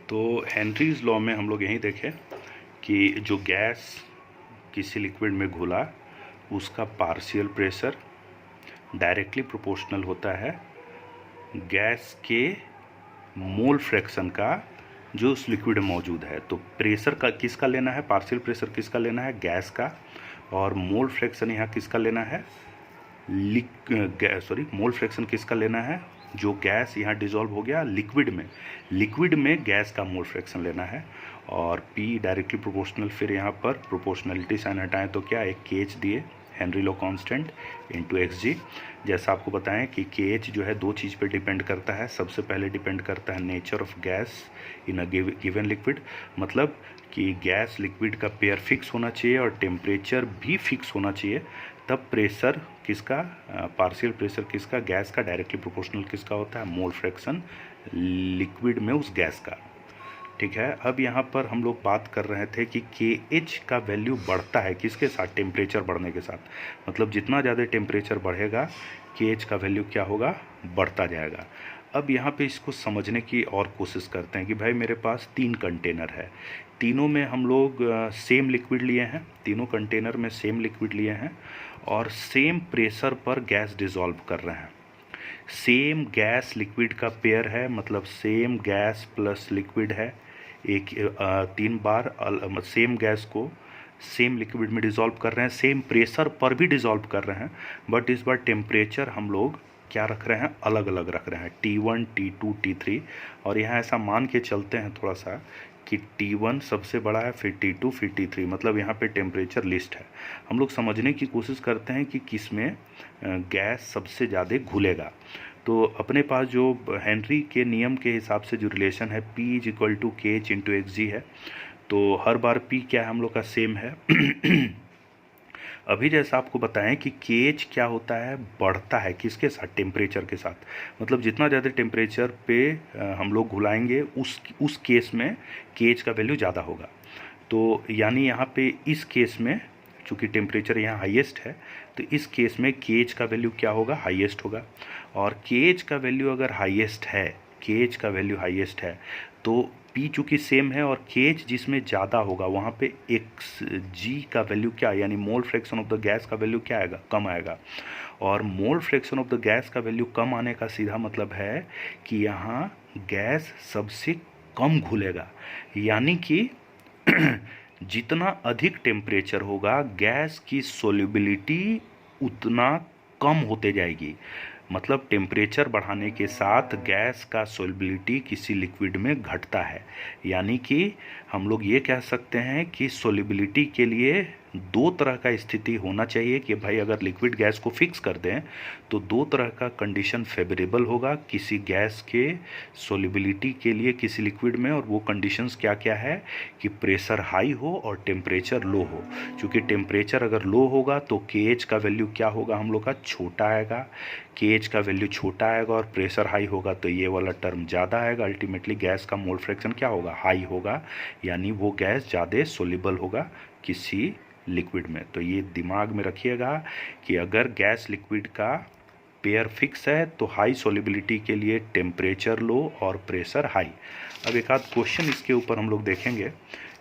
तो Henry's law में हम लोग यही देखें कि जो गैस किसी लिक्विड में घुला उसका पार्शियल प्रेशर डायरेक्टली प्रोपोर्शनल होता है गैस के मोल फ्रैक्शन का जो उस लिक्विड में मौजूद है। तो प्रेशर का किसका लेना है, पार्शियल प्रेशर किसका लेना है, गैस का, और मोल फ्रैक्शन यहाँ किसका लेना है, मोल फ्रैक्शन किसका लेना है, जो गैस यहाँ डिसॉल्व हो गया लिक्विड में गैस का मोल फ्रैक्शन लेना है। और P डायरेक्टली प्रोपोर्शनल, फिर यहाँ पर प्रोपोर्शनलिटी साइन हटाएं तो क्या एक KH दिए, Henry law constant into XG। जैसा आपको बताएं कि KH जो है दो चीज़ पे डिपेंड करता है। सबसे पहले डिपेंड करता है nature of gas in a given liquid, मतलब कि गैस लिक्विड का पेयर फिक्स होना चाहिए और टेम्परेचर भी फिक्स होना चाहिए, तब प्रेशर किसका, पार्शियल प्रेशर किसका, गैस का, डायरेक्टली प्रोपोर्शनल किसका होता है, मोल फ्रैक्शन लिक्विड में उस गैस का। ठीक है, अब यहाँ पर हम लोग बात कर रहे थे कि KH का वैल्यू बढ़ता है किसके साथ, टेम्परेचर बढ़ने के साथ। मतलब जितना ज़्यादा टेम्परेचर बढ़ेगा KH का वैल्यू क्या होगा, बढ़ता जाएगा। अब यहाँ पे इसको समझने की और कोशिश करते हैं कि भाई मेरे पास 3 कंटेनर है, तीनों में हम लोग सेम लिक्विड लिए हैं, तीनों कंटेनर में सेम लिक्विड लिए हैं और सेम प्रेशर पर गैस डिसॉल्व कर रहे हैं। सेम गैस लिक्विड का पेयर है, मतलब सेम गैस प्लस लिक्विड है, एक 3 बार सेम गैस को सेम लिक्विड में डिसॉल्व कर रहे हैं, सेम प्रेशर पर भी डिसॉल्व कर रहे हैं, बट इस बार टेम्परेचर हम लोग क्या रख रहे हैं, अलग अलग रख रहे हैं, T1 T2 T3। और यहाँ ऐसा मान के चलते हैं थोड़ा सा कि T1 सबसे बड़ा है, फिर T2 फिर T3, मतलब यहाँ पे टेम्परेचर लिस्ट है। हम लोग समझने की कोशिश करते हैं कि किस में गैस सबसे ज़्यादा घुलेगा। तो अपने पास जो हेनरी के नियम के हिसाब से जो रिलेशन है P is equal to KH into XG है, तो हर बार P क्या है हम लोग का सेम है। अभी जैसा आपको बताएं कि KH क्या होता है, बढ़ता है किसके साथ, टेम्परेचर के साथ। मतलब जितना ज़्यादा टेम्परेचर पे हम लोग घुलाएंगे उस केस में KH का वैल्यू ज़्यादा होगा। तो यानी यहाँ पे इस केस में चूँकि टेम्परेचर यहाँ हाईएस्ट है, तो इस केस में KH का वैल्यू क्या होगा, हाईएस्ट होगा। और KH का वैल्यू अगर हाईएस्ट है, KH का वैल्यू हाईएस्ट है, तो P चूँकि सेम है और KH जिसमें ज़्यादा होगा वहाँ पे XG का वैल्यू क्या, यानी मोल फ्रैक्शन ऑफ द गैस का वैल्यू क्या आएगा, कम आएगा। और mole fraction of the gas का वैल्यू कम आने का सीधा मतलब है कि यहाँ गैस सबसे कम घुलेगा, यानी कि जितना अधिक टेम्परेचर होगा गैस की सोल्युबिलिटी उतना कम होते जाएगी। मतलब टेम्परेचर बढ़ाने के साथ गैस का सोल्युबिलिटी किसी लिक्विड में घटता है, यानी कि हम लोग ये कह सकते हैं कि सोल्युबिलिटी के लिए दो तरह का स्थिति होना चाहिए कि भाई अगर लिक्विड गैस को फिक्स कर दें तो दो तरह का कंडीशन फेवरेबल होगा किसी गैस के सोल्युबिलिटी के लिए किसी लिक्विड में। और वो कंडीशंस क्या क्या है कि प्रेशर हाई हो और टेम्परेचर लो हो। क्योंकि टेम्परेचर अगर लो होगा तो KH का वैल्यू क्या होगा हम लोग का, छोटा आएगा। KH का वैल्यू छोटा आएगा और प्रेशर हाई होगा तो ये वाला टर्म ज़्यादा आएगा। अल्टीमेटली गैस का मोल फ्रैक्शन क्या होगा, हाई होगा, यानी वो गैस ज़्यादा सोल्युबल होगा किसी लिक्विड में। तो ये दिमाग में रखिएगा कि अगर गैस लिक्विड का पेयर फिक्स है तो हाई सोल्युबिलिटी के लिए टेम्परेचर लो और प्रेशर हाई। अब एक आध क्वेश्चन इसके ऊपर हम लोग देखेंगे।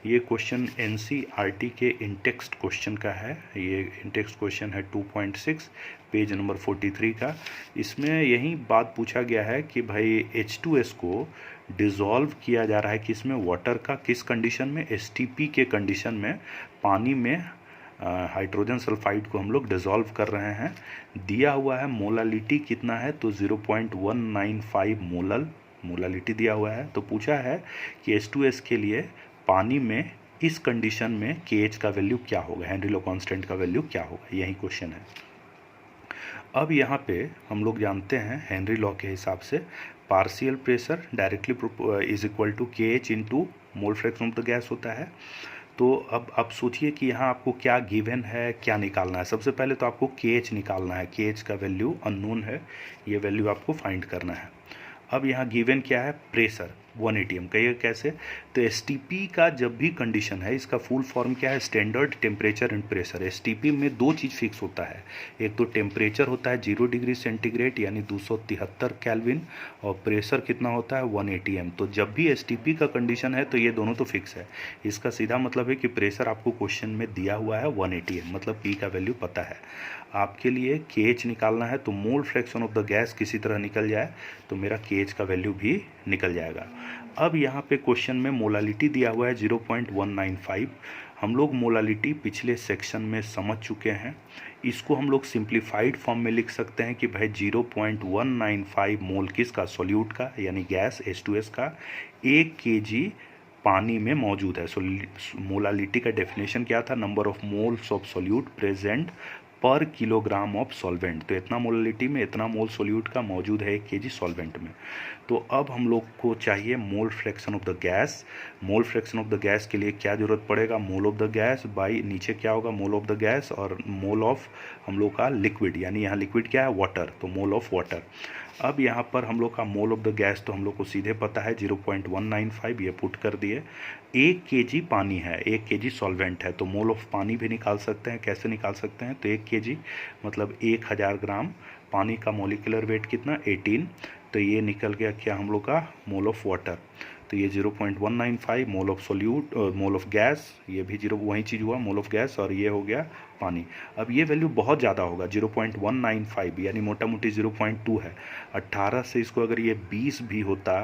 ये क्वेश्चन NCERT के इंटेक्स्ट क्वेश्चन का है। ये इंटेक्स्ट क्वेश्चन है 2.6 पेज नंबर 43 का। इसमें यही बात पूछा गया है कि भाई H2S को डिज़ोल्व किया जा रहा है किसमें, वाटर का, किस कंडीशन में, STP के कंडीशन में। पानी में हाइड्रोजन सल्फाइड को हम लोग डिज़ोल्व कर रहे हैं। दिया हुआ है मोलालिटी कितना है, तो 0.195 मोलालिटी दिया हुआ है। तो पूछा है कि H2S के लिए पानी में इस कंडीशन में KH का वैल्यू क्या होगा, हेनरी लॉ कांस्टेंट का वैल्यू क्या होगा, यही क्वेश्चन है। अब यहाँ पे हम लोग जानते हैं हेनरी लॉ के हिसाब से partial pressure directly is equal to KH into mole fraction of the gas होता है। तो अब आप सोचिए कि यहाँ आपको क्या गिवन है, क्या निकालना है। सबसे पहले तो आपको KH निकालना है, KH का वैल्यू अननोन है, ये वैल्यू आपको फाइंड करना है। अब यहाँ गिवन क्या है, प्रेशर। 1 एटीएम। कहिए कैसे? तो एसटीपी का जब भी कंडीशन है, इसका फुल फॉर्म क्या है? Standard temperature and pressure. STP में दो चीज़ फिक्स होता है, एक तो टेम्परेचर होता है 0 डिग्री सेंटीग्रेड यानी 273 केल्विन, और प्रेशर कितना होता है? 1 एटीएम। तो जब भी एसटीपी का कंडीशन है तो ये दोनों तो फिक्स है। इसका सीधा मतलब है कि प्रेशर आपको क्वेश्चन में दिया हुआ है 1 एटीएम, मतलब पी का वैल्यू पता है। आपके लिए केएच निकालना है, तो मोल फ्रैक्शन ऑफ द गैस किसी तरह निकल जाए तो मेरा केएच का वैल्यू भी निकल जाएगा। अब यहाँ पे क्वेश्चन में मोलालिटी दिया हुआ है 0.195। हम लोग मोलालिटी पिछले सेक्शन में समझ चुके हैं। इसको हम लोग सिंप्लीफाइड फॉर्म में लिख सकते हैं कि भाई 0.195 मोल किसका? सॉल्यूट का, यानी गैस H2S का 1 kg पानी में मौजूद है। मोलालिटी का डेफिनेशन क्या था? Number of moles of solute present पर किलोग्राम ऑफ सॉल्वेंट। तो इतना मोलालिटी में इतना मोल सॉल्यूट का मौजूद है 1 kg सॉल्वेंट में। तो अब हम लोग को चाहिए मोल fraction of the gas. Mole fraction of the gas के लिए क्या जरूरत पड़ेगा? Mole of the gas by नीचे क्या होगा? मोल ऑफ द गैस और मोल ऑफ हम लोग का लिक्विड, यानी यहाँ लिक्विड क्या है? वाटर, तो मोल ऑफ वाटर। अब यहाँ पर हम लोग का मोल ऑफ द गैस तो हम लोग को सीधे पता है 0.195, ये पुट कर दिए। 1 kg पानी है, 1 kg सॉल्वेंट है, तो मोल ऑफ पानी भी निकाल सकते हैं। कैसे निकाल सकते हैं? तो 1 kg मतलब 1000 ग्राम पानी का मोलिकुलर वेट कितना? 18। तो ये निकल गया क्या हम लोग का? Mole of water. तो ये 0.195 mole of solute, mole of gas, ये भी जीरो वही चीज़ हुआ, मोल ऑफ गैस, और ये हो गया पानी। अब ये वैल्यू बहुत ज़्यादा होगा 0.195, यानी मोटा मोटी 0.2 है। 18 से इसको अगर ये 20 भी होता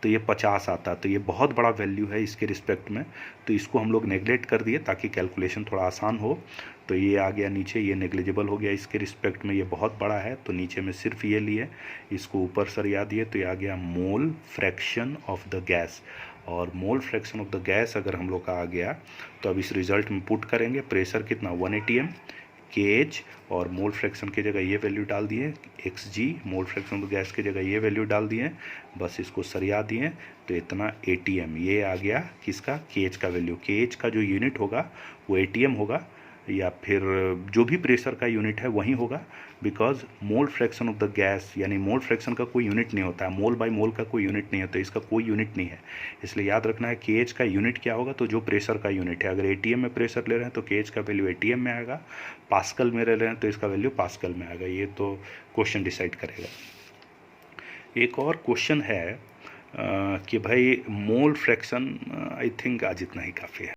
तो ये 50 आता, तो ये बहुत बड़ा वैल्यू है इसके रिस्पेक्ट में। तो इसको हम लोग नेगलेक्ट कर दिए ताकि कैलकुलेशन थोड़ा आसान हो। तो ये आ गया नीचे, ये नेग्लिजिबल हो गया इसके रिस्पेक्ट में, ये बहुत बड़ा है तो नीचे में सिर्फ ये लिए, इसको ऊपर सरिया दिए, तो ये आ गया mole fraction of the gas. और mole fraction of the gas अगर हम लोग का आ गया तो अब इस रिजल्ट में पुट करेंगे। प्रेशर कितना? 1 एटीएम, केएच, और मोल फ्रैक्शन की जगह ये वैल्यू डाल दिए xg, mole fraction of the gas की जगह ये वैल्यू डाल दिए, बस इसको सरिया दिए, तो इतना एटीएम। ये आ गया किसका? केएच का वैल्यू। केएच का जो यूनिट होगा वो एटीएम होगा, या फिर जो भी प्रेशर का यूनिट है वही होगा, because mole fraction of the gas, यानी मोल फ्रैक्शन का कोई यूनिट नहीं होता है, मोल बाय मोल का कोई यूनिट नहीं है, तो इसका कोई यूनिट नहीं है। इसलिए याद रखना है केएच का यूनिट क्या होगा? तो जो प्रेशर का यूनिट है, अगर एटीएम में प्रेशर ले रहे हैं तो केएच का वैल्यू एटीएम में आएगा, पास्कल में ले रहे हैं तो इसका वैल्यू पास्कल में आएगा। ये तो क्वेश्चन डिसाइड करेगा। एक और क्वेश्चन है कि भाई मोल फ्रैक्शन, आई थिंक आज इतना ही काफ़ी है।